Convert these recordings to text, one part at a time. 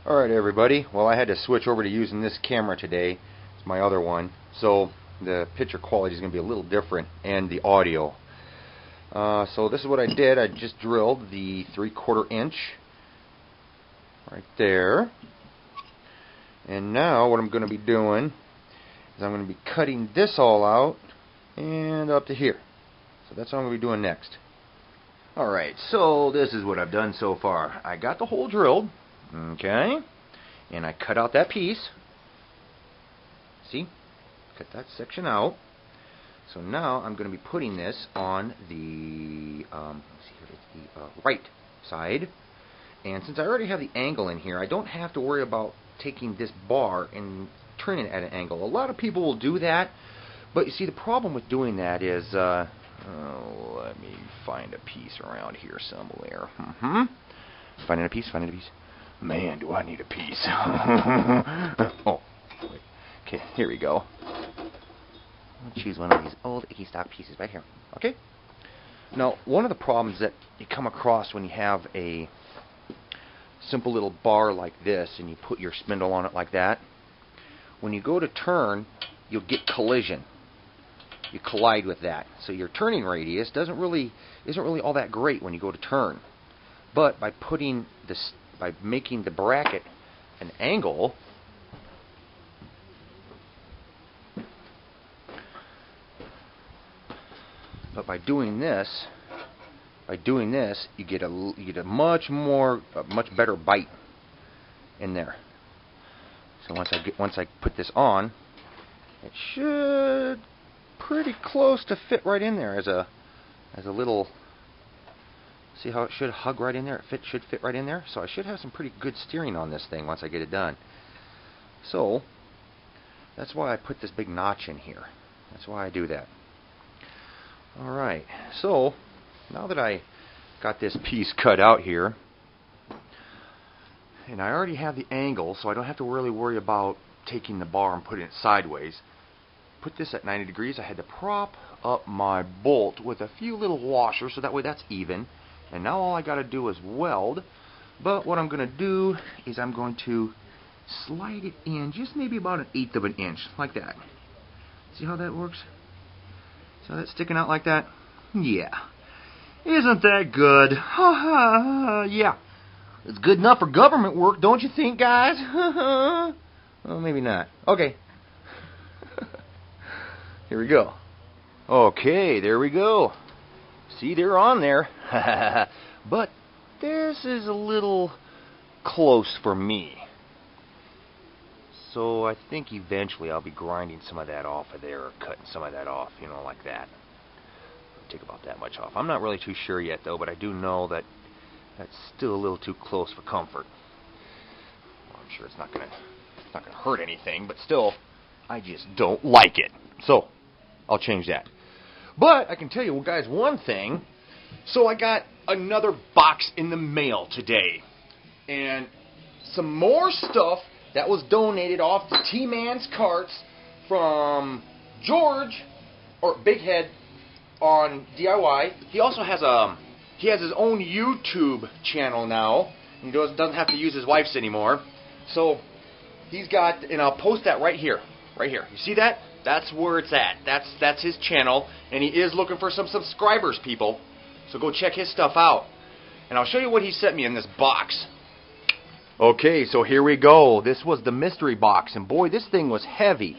Alright everybody, well I had to switch over to using this camera today. It's my other one, so the picture quality is going to be a little different, and the audio. So this is what I did. I just drilled the 3/4 inch right there, and now what I'm going to be doing is I'm going to be cutting this all out and up to here. So that's what I'm going to be doing next. Alright, so this is what I've done so far. I got the hole drilled, okay, and I cut out that piece. See? Cut that section out. So now I'm going to be putting this on the right side. And since I already have the angle in here, I don't have to worry about taking this bar and turning it at an angle. A lot of people will do that, but you see the problem with doing that is, let me find a piece around here somewhere. Finding a piece. Man, do I need a piece. Oh, wait. Okay, here we go. I'll choose one of these old icky stock pieces right here. Okay? Now, one of the problems that you come across when you have a simple little bar like this and you put your spindle on it like that, when you go to turn, you'll get collision. You collide with that. So your turning radius isn't really all that great when you go to turn. But by making the bracket an angle, but by doing this, you get a much better bite in there. So once I put this on, it should pretty close to fit right in there as a little. See how it should hug right in there? It should fit right in there. So I should have some pretty good steering on this thing once I get it done. So that's why I put this big notch in here. That's why I do that. Alright, so now that I got this piece cut out here, and I already have the angle, so I don't have to really worry about taking the bar and putting it sideways. Put this at 90 degrees. I had to prop up my bolt with a few little washers so that way that's even. And now all I got to do is weld. But what I'm going to do is I'm going to slide it in just maybe about 1/8 of an inch, like that. See how that works? See how that's sticking out like that? Yeah. Isn't that good? Ha ha. Yeah. It's good enough for government work, don't you think, guys? Well, maybe not. Okay. Here we go. Okay, there we go. See, they're on there. But this is a little close for me. So I think eventually I'll be grinding some of that off of there, or cutting some of that off, you know, like that. Take about that much off. I'm not really too sure yet, though, but I do know that that's still a little too close for comfort. Well, I'm sure it's not gonna hurt anything, but still, I just don't like it. So I'll change that. But I can tell you, guys, one thing. So I got another box in the mail today, and some more stuff that was donated off the T-Man's Karts from George, or Big Head, on DIY. He also has his own YouTube channel now. He doesn't have to use his wife's anymore. So he's got, and I'll post that right here. Right here. You see that? That's where it's at. That's his channel, and he is looking for some subscribers, people. So go check his stuff out. And I'll show you what he sent me in this box. Okay, so here we go. This was the mystery box, and boy, this thing was heavy.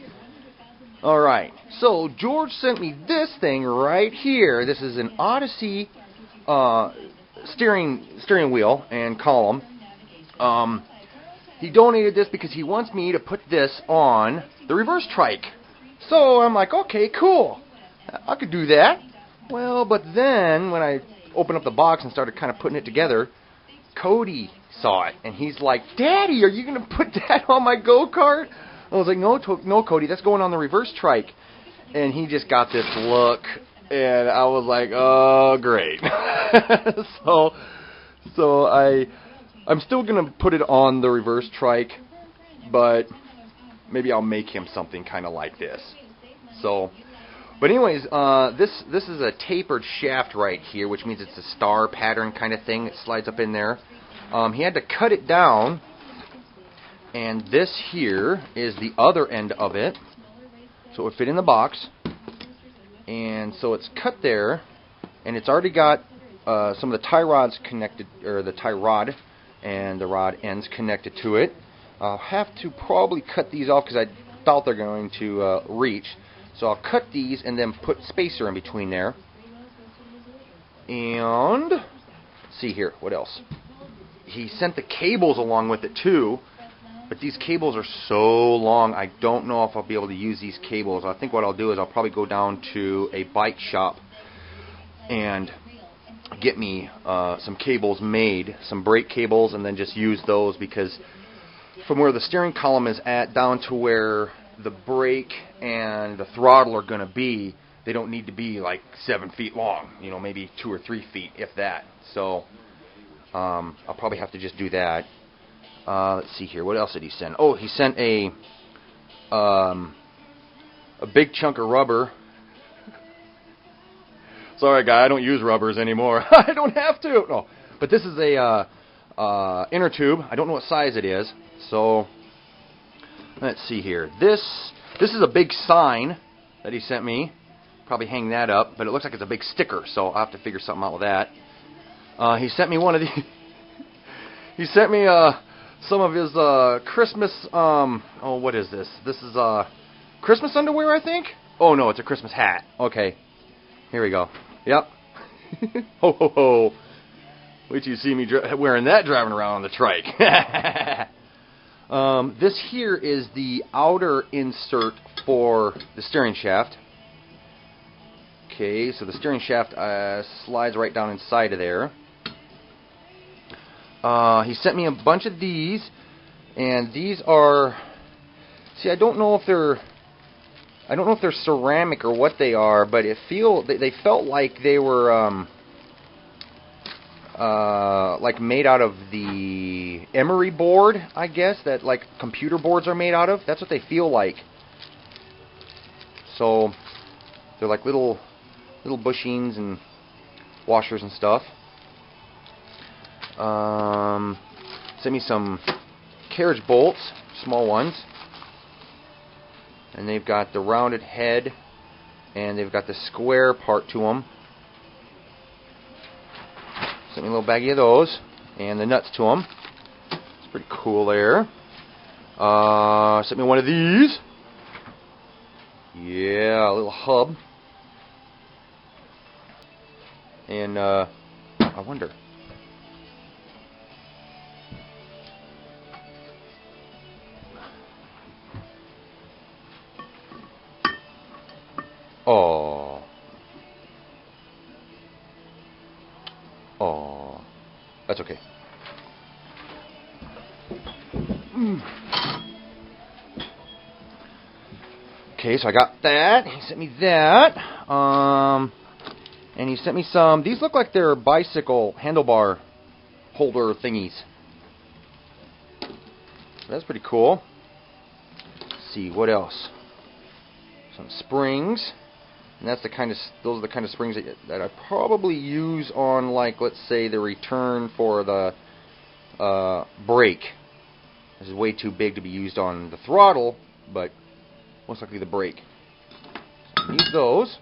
Alright, so George sent me this thing right here. This is an Odyssey steering wheel and column. He donated this because he wants me to put this on the Reverse Trike. So I'm like, okay, cool. I could do that. Well, but then when I opened up the box and started kind of putting it together, Cody saw it, and he's like, Daddy, are you going to put that on my go-kart? I was like, no, Cody, that's going on the Reverse Trike. And he just got this look, and I was like, oh, great. so I'm still going to put it on the Reverse Trike, but maybe I'll make him something kind of like this. So, but anyways, this is a tapered shaft right here, which means it's a star pattern kind of thing that slides up in there. He had to cut it down And this here is the other end of it. So it would fit in the box. And so it's cut there. And it's already got some of the tie rods connected, or the tie rod and the rod ends connected to it. I'll have to probably cut these off because I doubt they're going to reach. So I'll cut these and then put spacer in between there. And let's see here, what else? He sent the cables along with it too, but these cables are so long I don't know if I'll be able to use these cables. I think what I'll do is I'll probably go down to a bike shop and get me some cables made, some brake cables, and then just use those, because from where the steering column is at down to where the brake and the throttle are going to be, they don't need to be like 7 feet long, you know, maybe 2 or 3 feet, if that. So I'll probably have to just do that. Let's see here, what else did he send? Oh, he sent a big chunk of rubber. Sorry, guy, I don't use rubbers anymore. I don't have to. No, but this is a inner tube. I don't know what size it is. So let's see here. This is a big sign that he sent me. Probably hang that up, but it looks like it's a big sticker, so I'll have to figure something out with that. He sent me one of these. He sent me some of his Christmas. Oh, what is this? This is Christmas underwear, I think. Oh no, it's a Christmas hat. Okay, here we go. Yep. Ho ho ho! Wait till you see me wearing that driving around on the trike. This here is the outer insert for the steering shaft. Okay, so the steering shaft slides right down inside of there. He sent me a bunch of these, and these are, see, I don't know if they're ceramic or what they are, but they felt like they were like made out of the emery board, I guess, that like computer boards are made out of. That's what they feel like. So they're like little bushings and washers and stuff. Sent me some carriage bolts, small ones, and they've got the rounded head and they've got the square part to them. Sent me a little baggie of those and the nuts to them. It's pretty cool there. Sent me one of these. Yeah, a little hub. And I wonder. Oh. Oh. That's okay. Okay, so I got that. He sent me that. And he sent me some. These look like they're bicycle handlebar holder thingies. That's pretty cool. Let's see, what else? Some springs. And that's the kind of, those are the kind of springs that I probably use on, like, let's say the return for the brake. This is way too big to be used on the throttle, but most likely the brake. So I use those.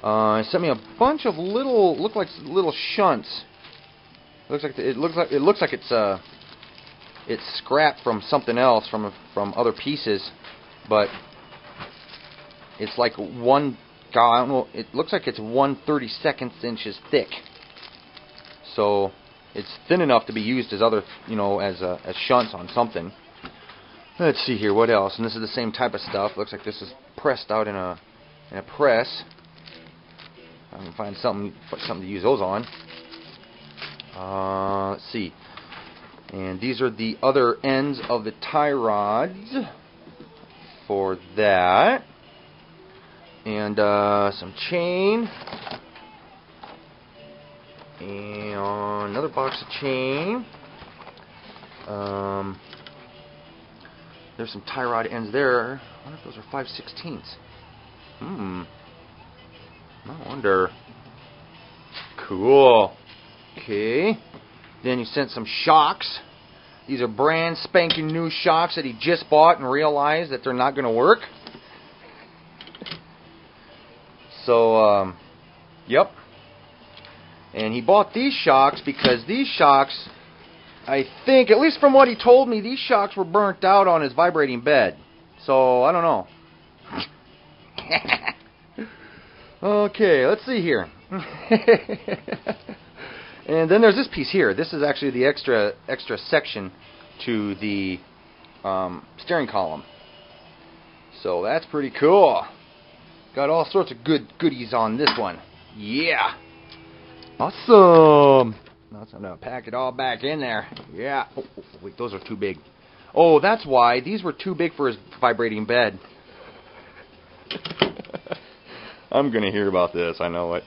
It sent me a bunch of look like little shunts. It looks like it's scrap from something else, from other pieces, but it's like I don't know. It looks like it's 1/32 inches thick. So it's thin enough to be used as other, as shunts on something. Let's see here, what else? And this is the same type of stuff. Looks like this is pressed out in a press. I can find something to use those on. Let's see. And these are the other ends of the tie rods for that. And some chain. And another box of chain. There's some tie rod ends there. I wonder if those are 5/16. I wonder. Cool. Okay. Then he sent some shocks. These are brand spanking new shocks that he just bought and realized that they're not going to work. So, yep. And he bought these shocks because these shocks, I think, at least from what he told me, these shocks were burnt out on his vibrating bed. So, I don't know. Okay, let's see here. And then there's this piece here. This is actually the extra section to the steering column. So that's pretty cool. Got all sorts of goodies on this one. Yeah. Awesome. Now I'm going to pack it all back in there. Yeah. Oh, wait, those are too big. Oh, that's why. These were too big for his vibrating bed. I'm going to hear about this. I know it.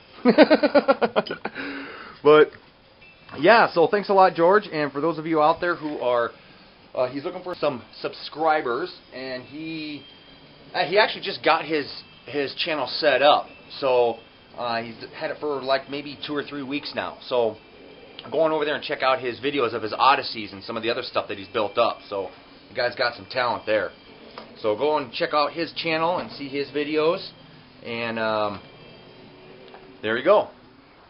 But, yeah, so thanks a lot, George. And for those of you out there who are, he's looking for some subscribers. And he actually just got his channel set up. So he's had it for like maybe 2 or 3 weeks now. So go on over there and check out his videos of his Odysseys and some of the other stuff that he's built up. So the guy's got some talent there. So go and check out his channel and see his videos. And there you go.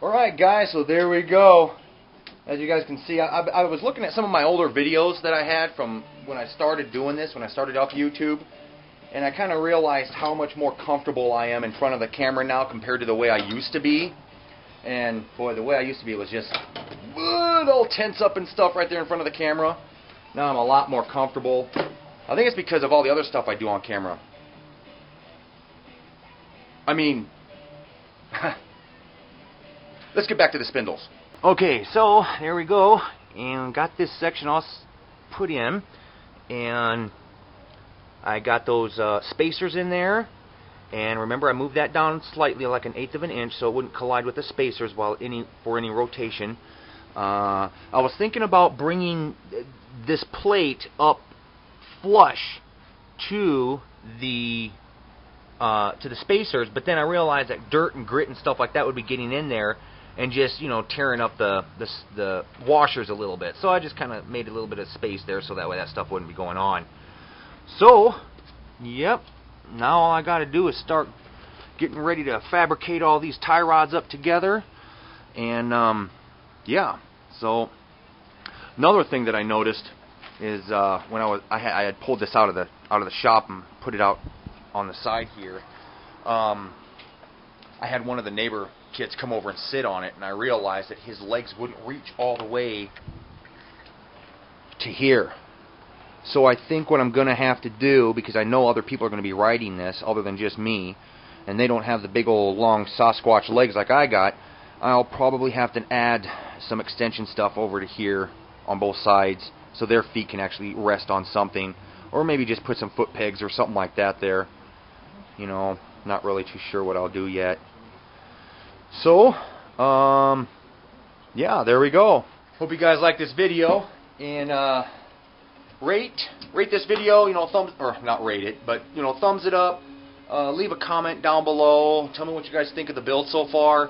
Alright guys, so there we go. As you guys can see, I was looking at some of my older videos that I had from when I started doing this, when I started up YouTube. And I kind of realized how much more comfortable I am in front of the camera now compared to the way I used to be. And boy, the way I used to be was just all tense up and stuff right there in front of the camera. Now I'm a lot more comfortable. I think it's because of all the other stuff I do on camera. I mean, let's get back to the spindles. Okay, so there we go, and got this section all put in, and I got those spacers in there, and remember I moved that down slightly, like 1/8 of an inch, so it wouldn't collide with the spacers while for any rotation. I was thinking about bringing this plate up flush to the spacers, but then I realized that dirt and grit and stuff like that would be getting in there and just, you know, tearing up the washers a little bit. So I just kind of made a little bit of space there so that way that stuff wouldn't be going on. So, yep, now all I got to do is start getting ready to fabricate all these tie rods up together. And yeah, so another thing that I noticed is when I had pulled this out of the shop and put it out on the side here, I had one of the neighbor kids come over and sit on it, and I realized that his legs wouldn't reach all the way to here. So I think what I'm going to have to do, because I know other people are going to be riding this other than just me, and they don't have the big old long Sasquatch legs like I got, I'll probably have to add some extension stuff over to here on both sides so their feet can actually rest on something, or maybe just put some foot pegs or something like that there. You know, not really too sure what I'll do yet. So, yeah, there we go. Hope you guys like this video, and rate this video. You know, not rate it, but you know, thumbs it up. Leave a comment down below. Tell me what you guys think of the build so far,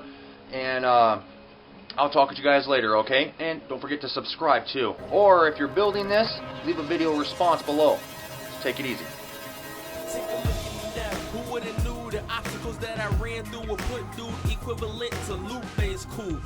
and I'll talk with you guys later. Okay? And don't forget to subscribe too. Or if you're building this, leave a video response below. Just take it easy. Who would have knew the obstacles that I ran through would put dude equivalent to Lupe's cool?